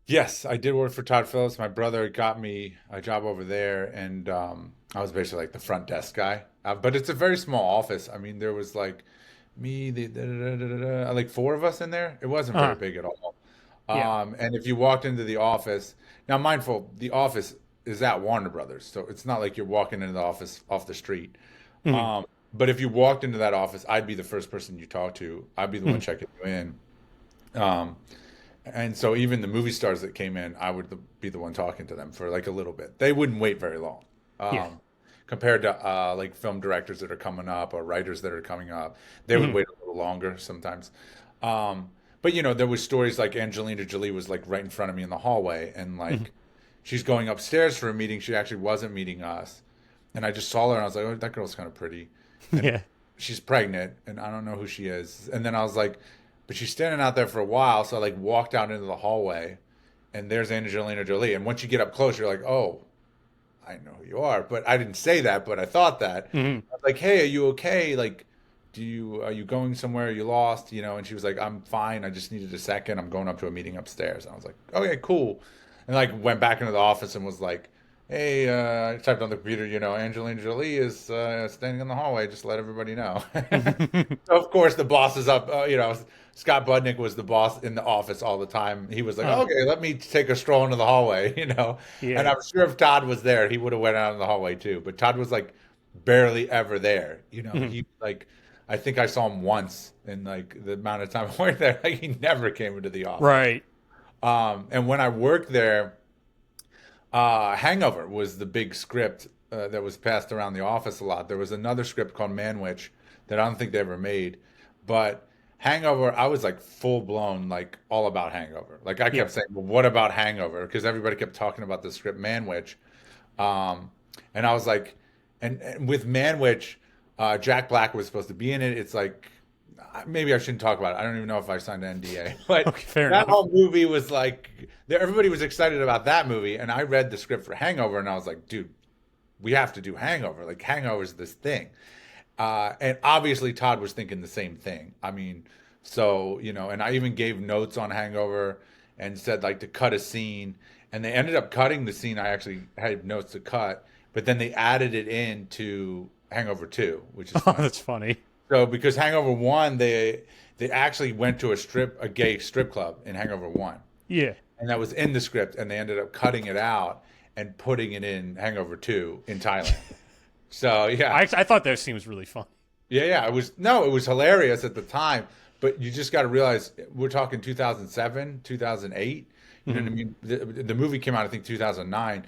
Yes, I did work for Todd Phillips. My brother got me a job over there, and I was basically like the front desk guy. But it's a very small office. I mean, there was like me, like four of us in there. It wasn't very Uh-huh. big at all. Yeah. And if you walked into the office, now mindful, the office is at Warner Brothers, so it's not like you're walking into the office off the street. Hmm. But if you walked into that office, I'd be the first person you talk to. I'd be the one Hmm. checking you in. Um, and so even the movie stars that came in, I would be the one talking to them for like a little bit. They wouldn't wait very long, Yeah. compared to like film directors that are coming up or writers that are coming up. They would Hmm. wait a little longer sometimes. But there was stories like Angelina Jolie was like right in front of me in the hallway, and Hmm. like she's going upstairs for a meeting. She actually wasn't meeting us, and I just saw her and I was like, oh, that girl's kind of pretty, and Yeah. she's pregnant, and I don't know who she is. And then I was like, but she's standing out there for a while, so I like walked out into the hallway, and there's Angelina Jolie. And once you get up close, you're like, oh, I know who you are. But I didn't say that, but I thought that. Hmm. I was like, hey, are you okay? Like, are you going somewhere? Are you lost? And she was like, I'm fine. I just needed a second. I'm going up to a meeting upstairs. And I was like, okay, cool. And like went back into the office and was like, hey, I typed on the computer, Angelina Jolie is standing in the hallway. Just let everybody know. So of course, the boss is up. Scott Budnick was the boss in the office all the time. He was like, Uh, okay, let me take a stroll into the hallway, And yeah. I'm sure if Todd was there, he would have went out in the hallway too. But Todd was like barely ever there. Hmm. He like, I think I saw him once in like the amount of time I worked there. Like he never came into the office. Right. And when I worked there, Hangover was the big script that was passed around the office a lot. There was another script called Manwich that I don't think they ever made, but Hangover, I was like full blown, like all about Hangover. Like I Yeah. kept saying, "Well, what about Hangover?" Because everybody kept talking about the script Manwich, and I was like, and with Manwich, Jack Black was supposed to be in it. It's like maybe I shouldn't talk about it. I don't even know if I signed an NDA, but Okay. Fair that enough. whole movie was like everybody was excited about that movie, and I read the script for Hangover, and I was like, dude, we have to do Hangover. Like Hangover is this thing, and obviously Todd was thinking the same thing. I mean, so and I even gave notes on Hangover and said like to cut a scene, and they ended up cutting the scene I actually had notes to cut, but then they added it into Hangover 2, which is Oh, funny. that's funny. So because Hangover 1, they actually went to a gay strip club in Hangover 1. Yeah. And that was in the script, and they ended up cutting it out and putting it in Hangover 2 in Thailand. So yeah. I thought that scene was really fun. Yeah, yeah. It was hilarious at the time, but you just got to realize we're talking 2007, 2008. You know Hmm. what I mean? The movie came out, I think, 2009.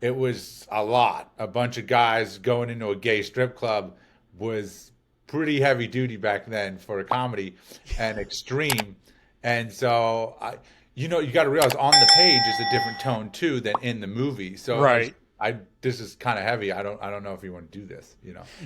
It was a lot. A bunch of guys going into a gay strip club was pretty heavy duty back then for a comedy and extreme. And so you got to realize on the page is a different tone too than in the movie. So I was Right. I this is kind of heavy. I don't know if you want to do this.